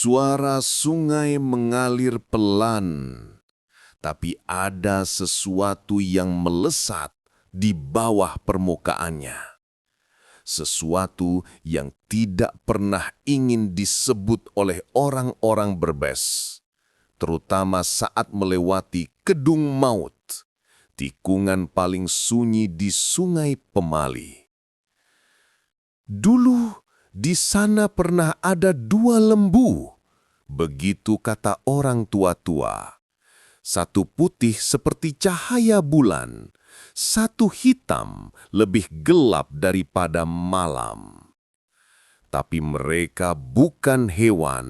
Suara sungai mengalir pelan, tapi ada sesuatu yang melesat di bawah permukaannya. Sesuatu yang tidak pernah ingin disebut oleh orang-orang berbes, terutama saat melewati kedung maut, tikungan paling sunyi di Sungai Pemali. Dulu, di sana pernah ada 2 lembu, begitu kata orang tua-tua. Satu putih seperti cahaya bulan, satu hitam lebih gelap daripada malam. Tapi mereka bukan hewan,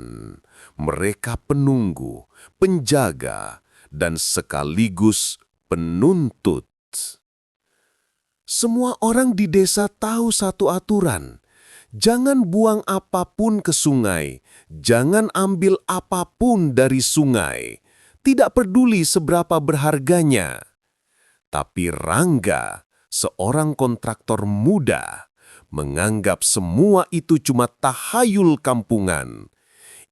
mereka penunggu, penjaga, dan sekaligus penuntut. Semua orang di desa tahu satu aturan. Jangan buang apapun ke sungai, jangan ambil apapun dari sungai. Tidak peduli seberapa berharganya. Tapi Rangga, seorang kontraktor muda, menganggap semua itu cuma tahayul kampungan.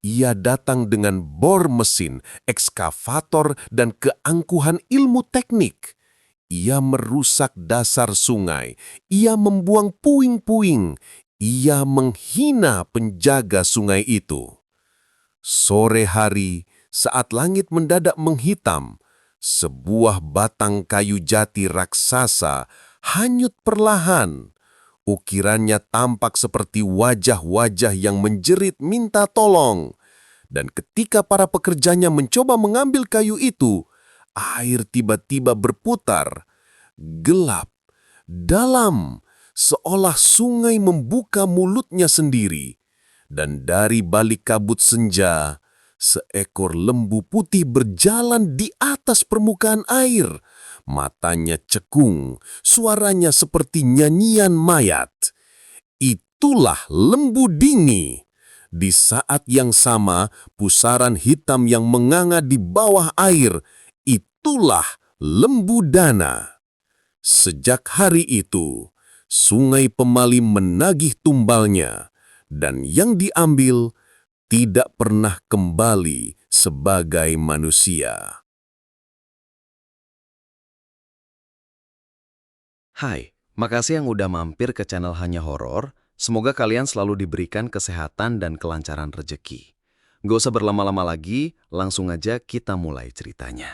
Ia datang dengan bor mesin, ekskavator, dan keangkuhan ilmu teknik. Ia merusak dasar sungai, ia membuang puing-puing, ia menghina penjaga sungai itu. Sore hari, saat langit mendadak menghitam, sebuah batang kayu jati raksasa hanyut perlahan. Ukirannya tampak seperti wajah-wajah yang menjerit minta tolong. Dan ketika para pekerjanya mencoba mengambil kayu itu, air tiba-tiba berputar, gelap, dalam, seolah sungai membuka mulutnya sendiri. Dan dari balik kabut senja, seekor lembu putih berjalan di atas permukaan air. Matanya cekung, suaranya seperti nyanyian mayat. Itulah lembu Dingi. Di saat yang sama, pusaran hitam yang menganga di bawah air, itulah lembu Dana. Sejak hari itu, Sungai Pemali menagih tumbalnya, dan yang diambil tidak pernah kembali sebagai manusia. Hai, makasih yang udah mampir ke channel Hanya Horor. Semoga kalian selalu diberikan kesehatan dan kelancaran rezeki. Gak usah berlama-lama lagi, langsung aja kita mulai ceritanya.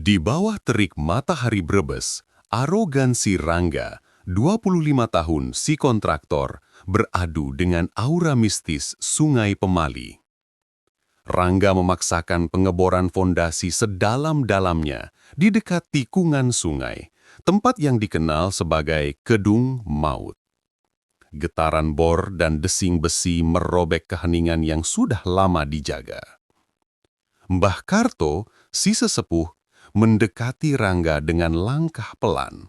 Di bawah terik matahari Brebes, arogansi Rangga, 25 tahun si kontraktor, beradu dengan aura mistis Sungai Pemali. Rangga memaksakan pengeboran fondasi sedalam-dalamnya di dekat tikungan sungai, tempat yang dikenal sebagai Kedung Maut. Getaran bor dan desing besi merobek keheningan yang sudah lama dijaga. Mbah Karto, si sesepuh, mendekati Rangga dengan langkah pelan.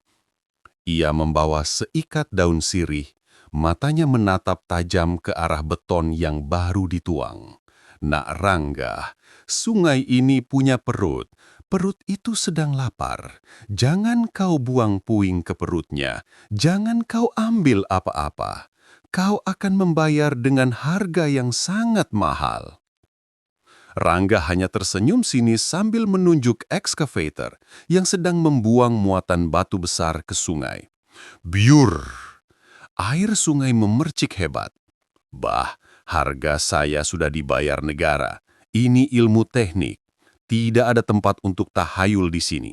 Ia membawa seikat daun sirih, matanya menatap tajam ke arah beton yang baru dituang. Nak Rangga, sungai ini punya perut. Perut itu sedang lapar. Jangan kau buang puing ke perutnya. Jangan kau ambil apa-apa. Kau akan membayar dengan harga yang sangat mahal. Rangga hanya tersenyum sinis sambil menunjuk ekskavator yang sedang membuang muatan batu besar ke sungai. Biur! Air sungai memercik hebat. Bah, harga saya sudah dibayar negara. Ini ilmu teknik. Tidak ada tempat untuk tahayul di sini.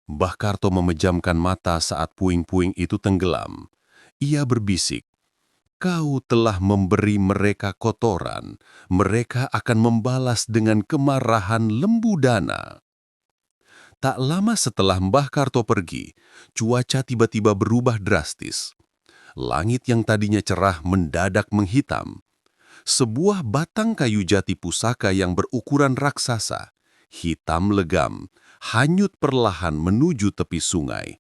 Mbah Karto memejamkan mata saat puing-puing itu tenggelam. Ia berbisik. Kau telah memberi mereka kotoran, mereka akan membalas dengan kemarahan lembu Dana. Tak lama setelah Mbah Karto pergi, cuaca tiba-tiba berubah drastis. Langit yang tadinya cerah mendadak menghitam. Sebuah batang kayu jati pusaka yang berukuran raksasa, hitam legam, hanyut perlahan menuju tepi sungai.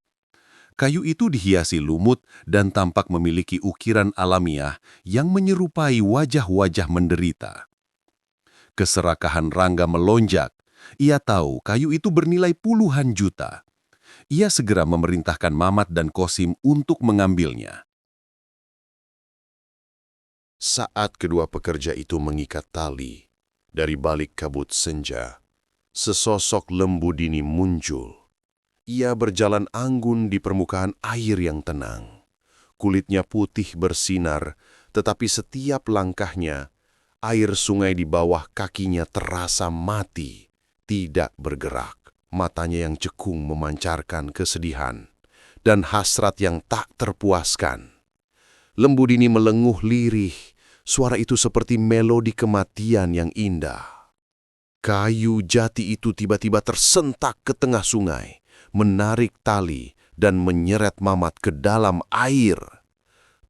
Kayu itu dihiasi lumut dan tampak memiliki ukiran alamiah yang menyerupai wajah-wajah menderita. Keserakahan Rangga melonjak. Ia tahu kayu itu bernilai puluhan juta. Ia segera memerintahkan Mamat dan Kosim untuk mengambilnya. Saat kedua pekerja itu mengikat tali, dari balik kabut senja, sesosok Lembu Dini muncul. Ia berjalan anggun di permukaan air yang tenang. Kulitnya putih bersinar, tetapi setiap langkahnya, air sungai di bawah kakinya terasa mati, tidak bergerak. Matanya yang cekung memancarkan kesedihan dan hasrat yang tak terpuaskan. Lembu Dini melenguh lirih, suara itu seperti melodi kematian yang indah. Kayu jati itu tiba-tiba tersentak ke tengah sungai, menarik tali dan menyeret Mamat ke dalam air.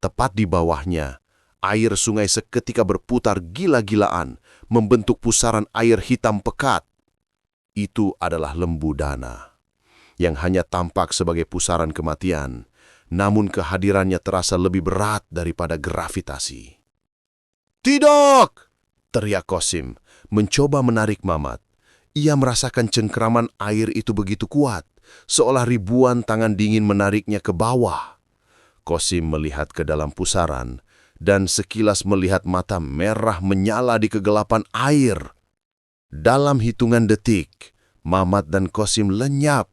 Tepat di bawahnya, air sungai seketika berputar gila-gilaan, membentuk pusaran air hitam pekat. Itu adalah Lembu Dana, yang hanya tampak sebagai pusaran kematian, namun kehadirannya terasa lebih berat daripada gravitasi. "Tidak!" teriak Kosim, mencoba menarik Mamat. Ia merasakan cengkraman air itu begitu kuat, seolah ribuan tangan dingin menariknya ke bawah. Kosim melihat ke dalam pusaran, dan sekilas melihat mata merah menyala di kegelapan air. Dalam hitungan detik, Mamat dan Kosim lenyap.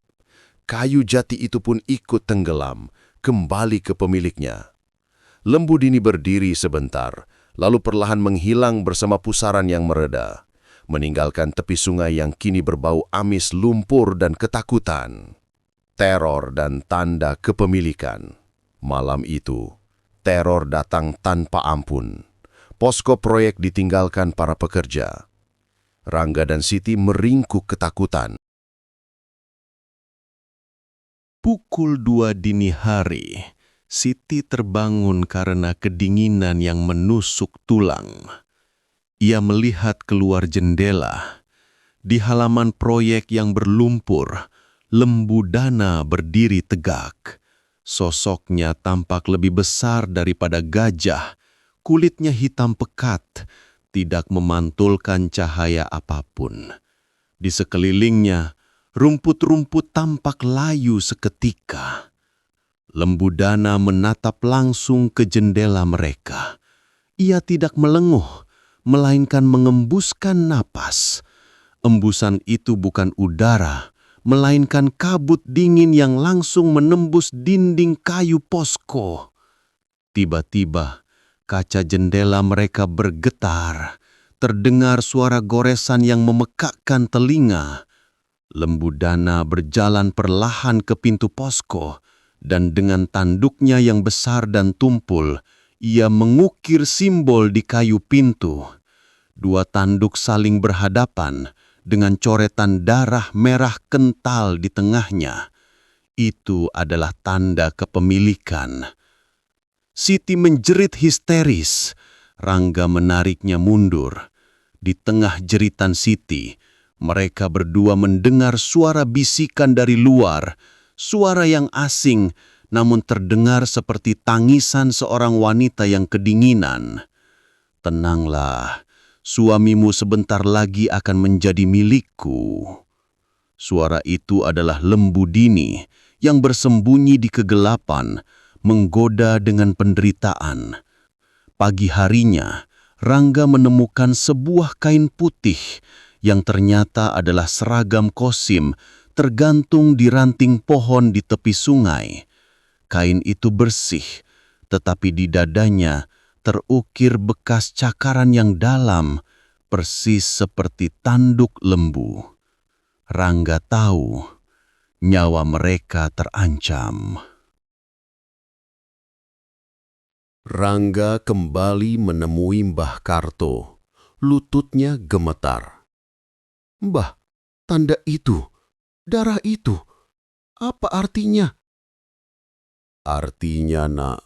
Kayu jati itu pun ikut tenggelam, kembali ke pemiliknya. Lembu Dini berdiri sebentar, lalu perlahan menghilang bersama pusaran yang mereda, meninggalkan tepi sungai yang kini berbau amis lumpur dan ketakutan. Teror dan tanda kepemilikan. Malam itu, teror datang tanpa ampun. Posko proyek ditinggalkan para pekerja. Rangga dan Siti meringkuk ketakutan. Pukul 2 dini hari, Siti terbangun karena kedinginan yang menusuk tulang. Ia melihat keluar jendela. Di halaman proyek yang berlumpur, Lembu Dana berdiri tegak. Sosoknya tampak lebih besar daripada gajah. Kulitnya hitam pekat, tidak memantulkan cahaya apapun. Di sekelilingnya, rumput-rumput tampak layu seketika. Lembu Dana menatap langsung ke jendela mereka. Ia tidak melenguh, melainkan mengembuskan napas. Embusan itu bukan udara, melainkan kabut dingin yang langsung menembus dinding kayu posko. Tiba-tiba, kaca jendela mereka bergetar. Terdengar suara goresan yang memekakkan telinga. Lembu Dana berjalan perlahan ke pintu posko, dan dengan tanduknya yang besar dan tumpul, ia mengukir simbol di kayu pintu. Dua tanduk saling berhadapan, dengan coretan darah merah kental di tengahnya. Itu adalah tanda kepemilikan. Siti menjerit histeris. Rangga menariknya mundur. Di tengah jeritan Siti, mereka berdua mendengar suara bisikan dari luar, suara yang asing namun terdengar seperti tangisan seorang wanita yang kedinginan. "Tenanglah, suamimu sebentar lagi akan menjadi milikku." Suara itu adalah Lembu Dini yang bersembunyi di kegelapan, menggoda dengan penderitaan. Pagi harinya, Rangga menemukan sebuah kain putih yang ternyata adalah seragam Kosim tergantung di ranting pohon di tepi sungai. Kain itu bersih, tetapi di dadanya terukir bekas cakaran yang dalam, persis seperti tanduk lembu. Rangga tahu nyawa mereka terancam. Rangga kembali menemui Mbah Karto. Lututnya gemetar. "Mbah, tanda itu, darah itu, apa artinya?" "Artinya, nak,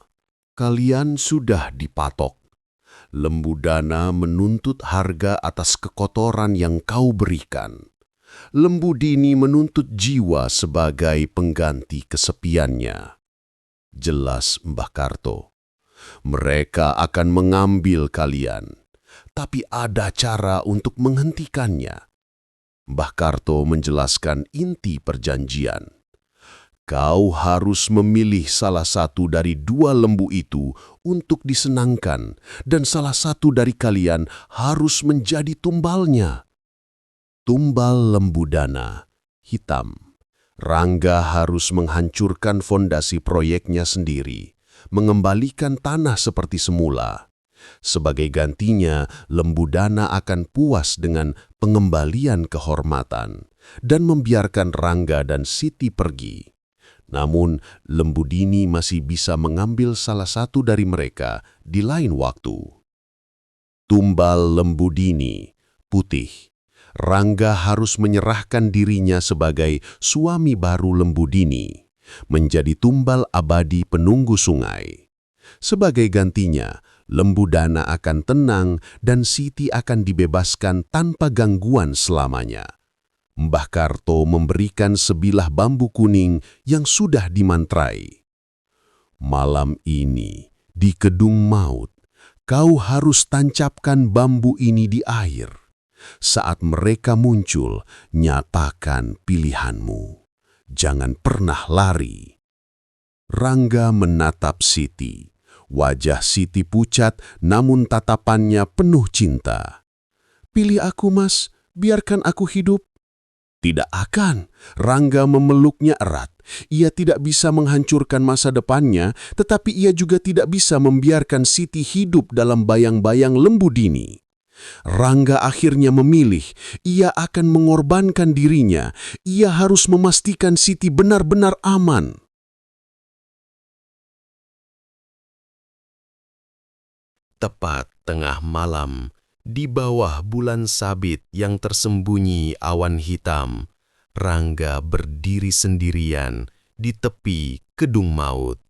kalian sudah dipatok. Lembu Dana menuntut harga atas kekotoran yang kau berikan. Lembu Dini menuntut jiwa sebagai pengganti kesepiannya. Jelas Mbah Karto, mereka akan mengambil kalian, tapi ada cara untuk menghentikannya. Mbah Karto menjelaskan inti perjanjian. Kau harus memilih salah satu dari dua lembu itu untuk disenangkan, dan salah satu dari kalian harus menjadi tumbalnya. Tumbal lembu dana, hitam. Rangga harus menghancurkan fondasi proyeknya sendiri, mengembalikan tanah seperti semula. Sebagai gantinya, lembu dana akan puas dengan pengembalian kehormatan dan membiarkan Rangga dan Siti pergi. Namun, lembu dini masih bisa mengambil salah satu dari mereka di lain waktu. Tumbal lembu dini, putih. Rangga harus menyerahkan dirinya sebagai suami baru lembu dini, menjadi tumbal abadi penunggu sungai. Sebagai gantinya, lembu dana akan tenang dan Siti akan dibebaskan tanpa gangguan selamanya. Mbah Karto memberikan sebilah bambu kuning yang sudah dimantrai. Malam ini, di Kedung Maut, kau harus tancapkan bambu ini di air. Saat mereka muncul, nyatakan pilihanmu. Jangan pernah lari. Rangga menatap Siti. Wajah Siti pucat, namun tatapannya penuh cinta. Pilih aku, Mas. Biarkan aku hidup. Tidak akan. Rangga memeluknya erat. Ia tidak bisa menghancurkan masa depannya, tetapi ia juga tidak bisa membiarkan Siti hidup dalam bayang-bayang lembu dini. Rangga akhirnya memilih. Ia akan mengorbankan dirinya. Ia harus memastikan Siti benar-benar aman. Tepat tengah malam, di bawah bulan sabit yang tersembunyi awan hitam, Rangga berdiri sendirian di tepi Kedung Maut.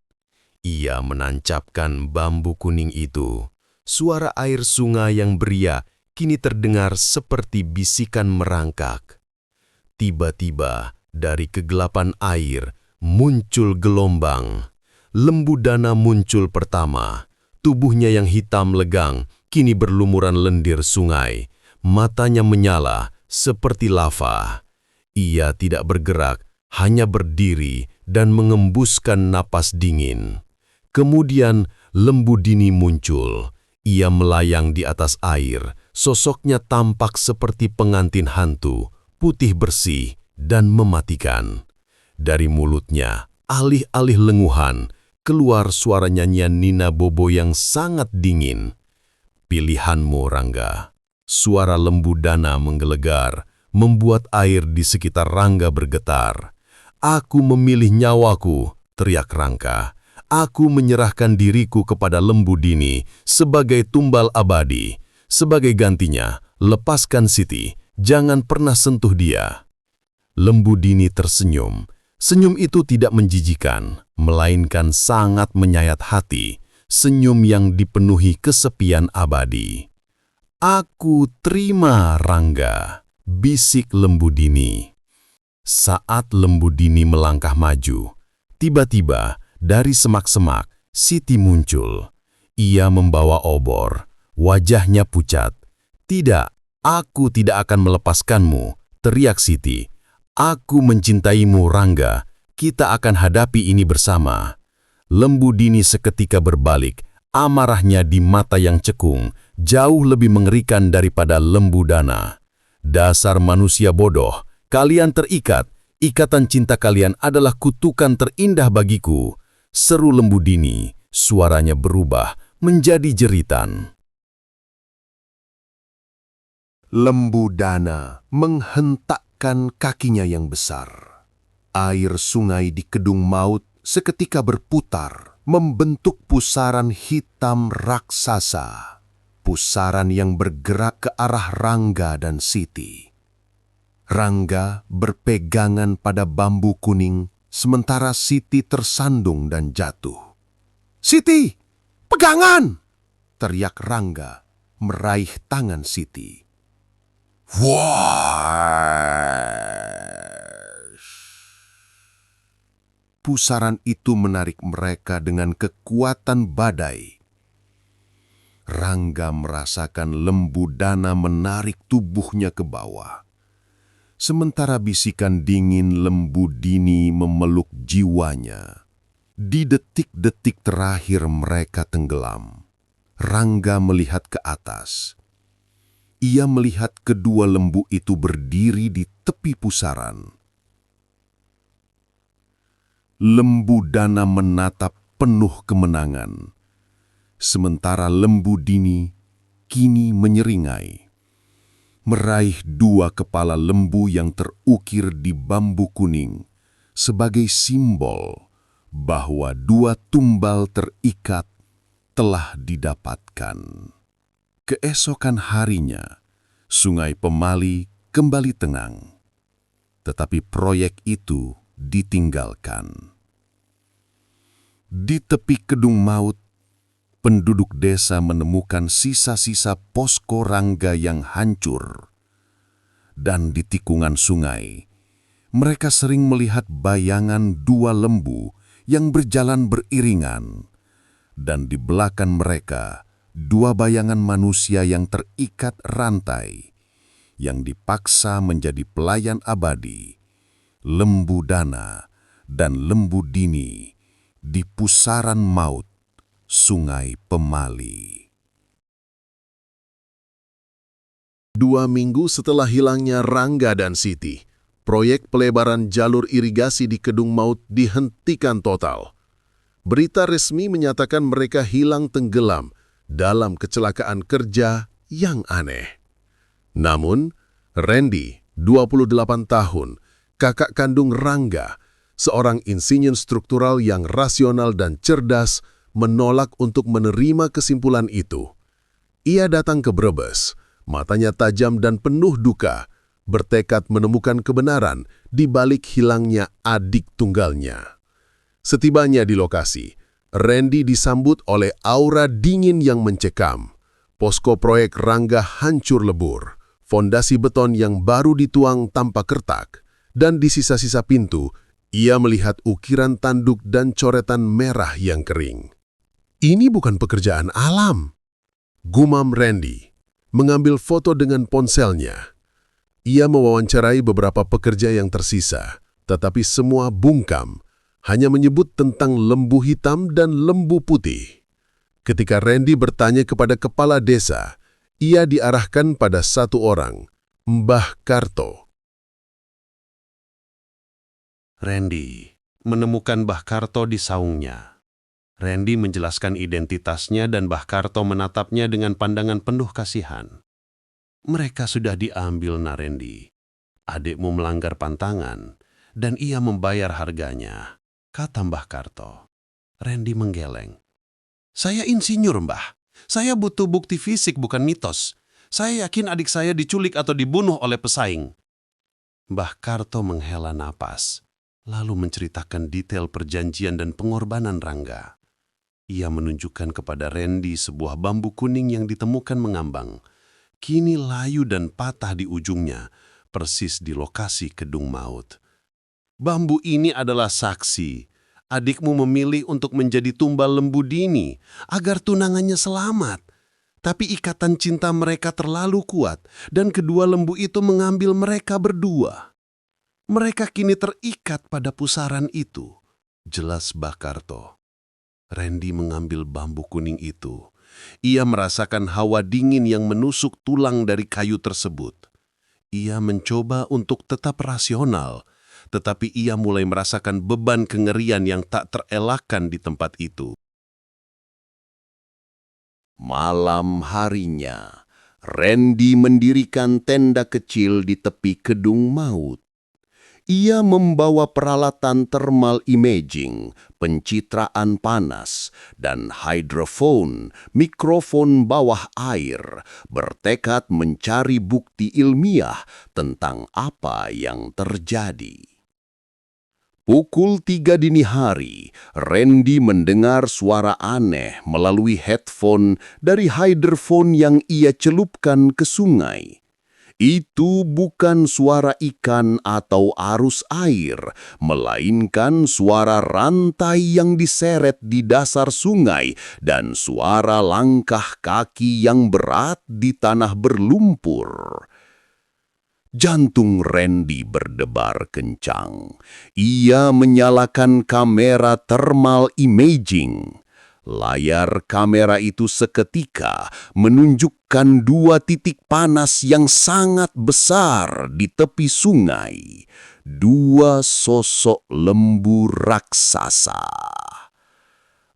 Ia menancapkan bambu kuning itu. Suara air sungai yang beria kini terdengar seperti bisikan merangkak. Tiba-tiba dari kegelapan air muncul gelombang. Lembu dana muncul pertama. Tubuhnya yang hitam legang kini berlumuran lendir sungai. Matanya menyala seperti lava. Ia tidak bergerak, hanya berdiri dan mengembuskan napas dingin. Kemudian lembu dini muncul. Ia melayang di atas air. Sosoknya tampak seperti pengantin hantu, putih bersih dan mematikan. Dari mulutnya, alih-alih lenguhan, keluar suara nyanyian Nina Bobo yang sangat dingin. Pilihanmu, Rangga. Suara lembu dana menggelegar, membuat air di sekitar Rangga bergetar. Aku memilih nyawaku, teriak Rangga. Aku menyerahkan diriku kepada lembu dini sebagai tumbal abadi. Sebagai gantinya, lepaskan Siti, jangan pernah sentuh dia. Lembu dini tersenyum. Senyum itu tidak menjijikan, melainkan sangat menyayat hati, senyum yang dipenuhi kesepian abadi. Aku terima, Rangga, bisik lembu dini. Saat lembu dini melangkah maju, tiba-tiba dari semak-semak Siti muncul. Ia membawa obor, wajahnya pucat. Tidak, aku tidak akan melepaskanmu, teriak Siti. Aku mencintaimu, Rangga. Kita akan hadapi ini bersama. Lembu dini seketika berbalik. Amarahnya di mata yang cekung, jauh lebih mengerikan daripada lembu dana. Dasar manusia bodoh, kalian terikat. Ikatan cinta kalian adalah kutukan terindah bagiku. Seru lembu dini, suaranya berubah menjadi jeritan. Lembu dana menghentakkan kakinya yang besar. Air sungai di Kedung Maut seketika berputar, membentuk pusaran hitam raksasa. Pusaran yang bergerak ke arah Rangga dan Siti. Rangga berpegangan pada bambu kuning, sementara Siti tersandung dan jatuh. "Siti, pegangan!" teriak Rangga, meraih tangan Siti. Wah! pusaran itu menarik mereka dengan kekuatan badai. Rangga merasakan lembu dana menarik tubuhnya ke bawah. Sementara bisikan dingin lembu dini memeluk jiwanya. Di detik-detik terakhir mereka tenggelam. Rangga melihat ke atas. Ia melihat kedua lembu itu berdiri di tepi pusaran. Lembu dana menatap penuh kemenangan. Sementara lembu dini kini menyeringai. Meraih dua kepala lembu yang terukir di bambu kuning sebagai simbol bahwa dua tumbal terikat telah didapatkan. Keesokan harinya, Sungai Pemali kembali tenang. Tetapi proyek itu ditinggalkan. Di tepi Kedung Maut, penduduk desa menemukan sisa-sisa posko Rangga yang hancur. Dan di tikungan sungai, mereka sering melihat bayangan dua lembu yang berjalan beriringan. Dan di belakang mereka, dua bayangan manusia yang terikat rantai, yang dipaksa menjadi pelayan abadi, lembu dana dan lembu dini di pusaran maut Sungai Pemali. 2 minggu setelah hilangnya Rangga dan Siti, proyek pelebaran jalur irigasi di Kedung Maut dihentikan total. Berita resmi menyatakan mereka hilang tenggelam dalam kecelakaan kerja yang aneh. Namun, Randy, 28 tahun, kakak kandung Rangga, seorang insinyur struktural yang rasional dan cerdas, menolak untuk menerima kesimpulan itu. Ia datang ke Brebes, matanya tajam dan penuh duka, bertekad menemukan kebenaran di balik hilangnya adik tunggalnya. Setibanya di lokasi, Randy disambut oleh aura dingin yang mencekam. Posko proyek Rangga hancur lebur, fondasi beton yang baru dituang tanpa kertak, dan di sisa-sisa pintu, ia melihat ukiran tanduk dan coretan merah yang kering. Ini bukan pekerjaan alam, gumam Randy, mengambil foto dengan ponselnya. Ia mewawancarai beberapa pekerja yang tersisa, tetapi semua bungkam, hanya menyebut tentang lembu hitam dan lembu putih. Ketika Randy bertanya kepada kepala desa, ia diarahkan pada satu orang, Mbah Karto. Randy menemukan Mbah Karto di saungnya. Randy menjelaskan identitasnya dan Mbah Karto menatapnya dengan pandangan penuh kasihan. Mereka sudah diambil, Randy. Adikmu melanggar pantangan dan ia membayar harganya, kata Mbah Karto. Randy menggeleng. Saya insinyur, Mbah. Saya butuh bukti fisik bukan mitos. Saya yakin adik saya diculik atau dibunuh oleh pesaing. Mbah Karto menghela napas, lalu menceritakan detail perjanjian dan pengorbanan Rangga. Ia menunjukkan kepada Randy sebuah bambu kuning yang ditemukan mengambang. Kini layu dan patah di ujungnya, persis di lokasi Kedung Maut. Bambu ini adalah saksi. Adikmu memilih untuk menjadi tumbal lembu dini agar tunangannya selamat. Tapi ikatan cinta mereka terlalu kuat dan kedua lembu itu mengambil mereka berdua. Mereka kini terikat pada pusaran itu, jelas Mbah Karto. Randy mengambil bambu kuning itu. Ia merasakan hawa dingin yang menusuk tulang dari kayu tersebut. Ia mencoba untuk tetap rasional, tetapi ia mulai merasakan beban kengerian yang tak terelakkan di tempat itu. Malam harinya, Randy mendirikan tenda kecil di tepi Kedung Maut. Ia membawa peralatan thermal imaging, pencitraan panas, dan hydrophone, mikrofon bawah air, bertekad mencari bukti ilmiah tentang apa yang terjadi. Pukul 3 dini hari, Randy mendengar suara aneh melalui headphone dari hydrophone yang ia celupkan ke sungai. Itu bukan suara ikan atau arus air, melainkan suara rantai yang diseret di dasar sungai dan suara langkah kaki yang berat di tanah berlumpur. Jantung Randy berdebar kencang. Ia menyalakan kamera thermal imaging. Layar kamera itu seketika menunjukkan 2 titik panas yang sangat besar di tepi sungai. 2 sosok lembu raksasa.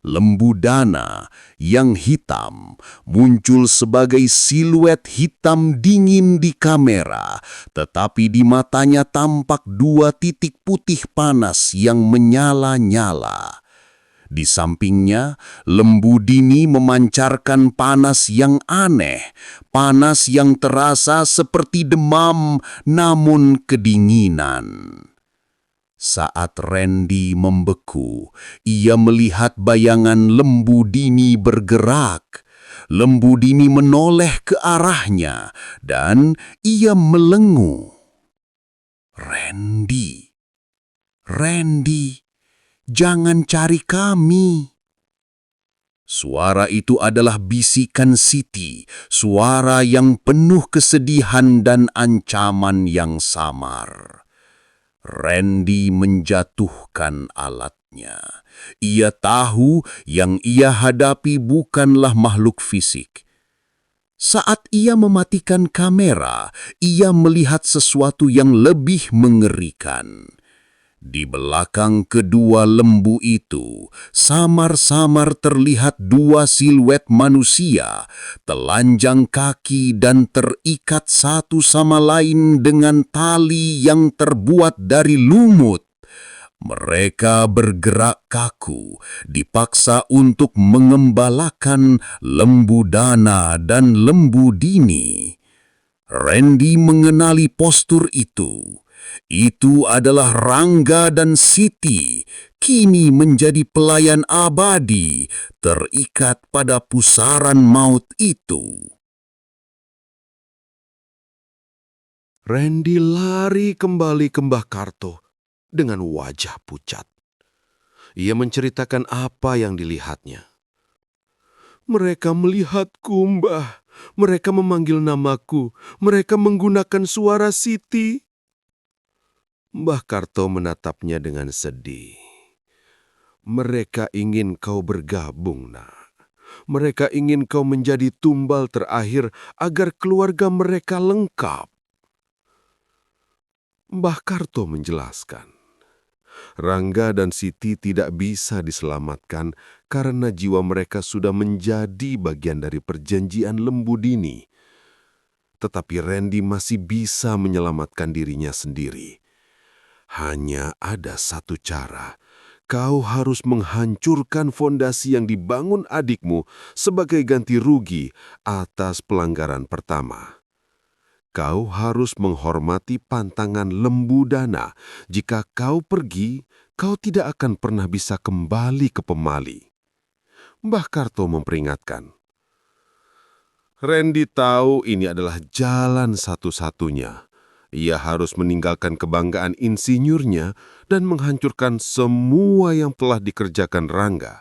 Lembu dana yang hitam muncul sebagai siluet hitam dingin di kamera, tetapi di matanya tampak 2 titik putih panas yang menyala-nyala. Di sampingnya, lembu dini memancarkan panas yang aneh, panas yang terasa seperti demam namun kedinginan. Saat Randy membeku, ia melihat bayangan lembu dini bergerak. Lembu dini menoleh ke arahnya dan ia melenguh. Randy, jangan cari kami. Suara itu adalah bisikan Siti, suara yang penuh kesedihan dan ancaman yang samar. Randy menjatuhkan alatnya. Ia tahu yang ia hadapi bukanlah makhluk fisik. Saat ia mematikan kamera, ia melihat sesuatu yang lebih mengerikan. Di belakang kedua lembu itu, samar-samar terlihat 2 siluet manusia, telanjang kaki dan terikat satu sama lain dengan tali yang terbuat dari lumut. Mereka bergerak kaku, dipaksa untuk mengembalakan lembu dana dan lembu dini. Randy mengenali postur itu. Itu adalah Rangga dan Siti, kini menjadi pelayan abadi, terikat pada pusaran maut itu. Randy lari kembali ke Mbah Karto dengan wajah pucat. Ia menceritakan apa yang dilihatnya. Mereka melihatku, Mbah. Mereka memanggil namaku. Mereka menggunakan suara Siti. Mbah Karto menatapnya dengan sedih. Mereka ingin kau bergabung, nak. Mereka ingin kau menjadi tumbal terakhir agar keluarga mereka lengkap. Mbah Karto menjelaskan, Rangga dan Siti tidak bisa diselamatkan karena jiwa mereka sudah menjadi bagian dari perjanjian lembu dini. Tetapi Randy masih bisa menyelamatkan dirinya sendiri. Hanya ada satu cara. Kau harus menghancurkan fondasi yang dibangun adikmu sebagai ganti rugi atas pelanggaran pertama. Kau harus menghormati pantangan lembu dana. Jika kau pergi, kau tidak akan pernah bisa kembali ke Pemali. Mbah Karto memperingatkan. Randy tahu ini adalah jalan satu-satunya. Ia harus meninggalkan kebanggaan insinyurnya dan menghancurkan semua yang telah dikerjakan Rangga.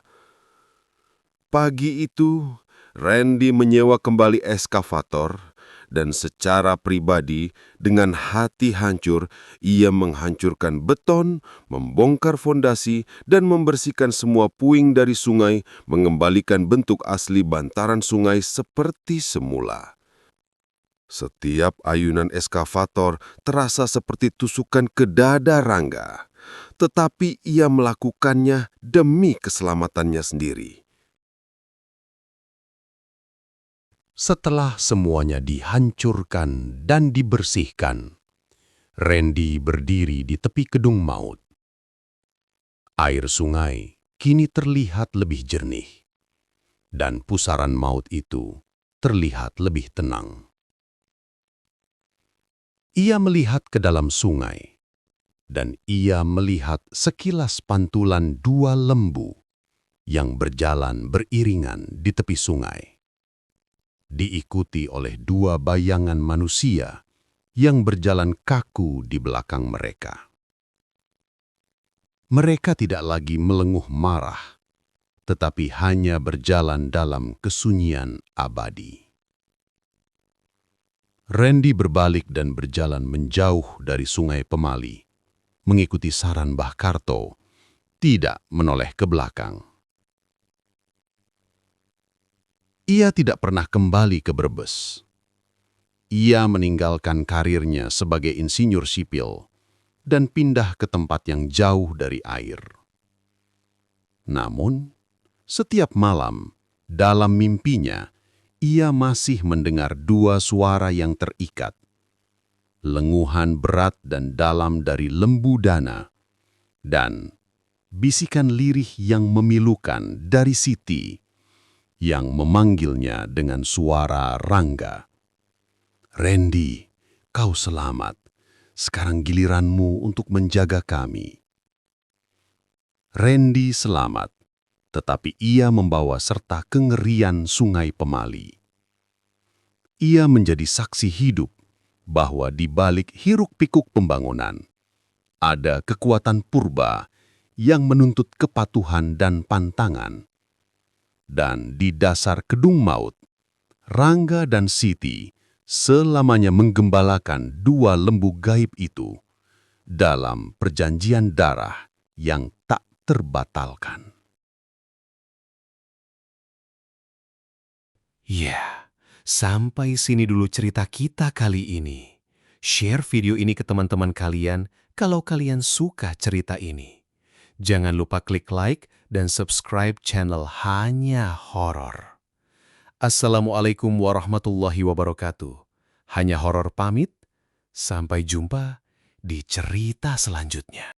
Pagi itu, Randy menyewa kembali eskavator dan secara pribadi dengan hati hancur ia menghancurkan beton, membongkar fondasi dan membersihkan semua puing dari sungai, mengembalikan bentuk asli bantaran sungai seperti semula. Setiap ayunan eskavator terasa seperti tusukan ke dada Rangga, tetapi ia melakukannya demi keselamatannya sendiri. Setelah semuanya dihancurkan dan dibersihkan, Randy berdiri di tepi kedung maut. Air sungai kini terlihat lebih jernih, dan pusaran maut itu terlihat lebih tenang. Ia melihat ke dalam sungai, dan ia melihat sekilas pantulan 2 lembu yang berjalan beriringan di tepi sungai. Diikuti oleh 2 bayangan manusia yang berjalan kaku di belakang mereka. Mereka tidak lagi melenguh marah, tetapi hanya berjalan dalam kesunyian abadi. Randy berbalik dan berjalan menjauh dari Sungai Pemali, mengikuti saran Mbah Karto, tidak menoleh ke belakang. Ia tidak pernah kembali ke Brebes. Ia meninggalkan karirnya sebagai insinyur sipil dan pindah ke tempat yang jauh dari air. Namun, setiap malam, dalam mimpinya, ia masih mendengar dua suara yang terikat. Lenguhan berat dan dalam dari lembu dana, dan bisikan lirih yang memilukan dari Siti, yang memanggilnya dengan suara Rangga. "Randy, kau selamat. Sekarang giliranmu untuk menjaga kami." Randy selamat, tetapi ia membawa serta kengerian Sungai Pemali. Ia menjadi saksi hidup bahwa di balik hiruk-pikuk pembangunan, ada kekuatan purba yang menuntut kepatuhan dan pantangan. Dan di dasar kedung maut, Rangga dan Siti selamanya menggembalakan dua lembu gaib itu dalam perjanjian darah yang tak terbatalkan. Ya, sampai sini dulu cerita kita kali ini. Share video ini ke teman-teman kalian kalau kalian suka cerita ini. Jangan lupa klik like dan subscribe channel Hanya Horor. Assalamualaikum warahmatullahi wabarakatuh. Hanya Horor pamit, sampai jumpa di cerita selanjutnya.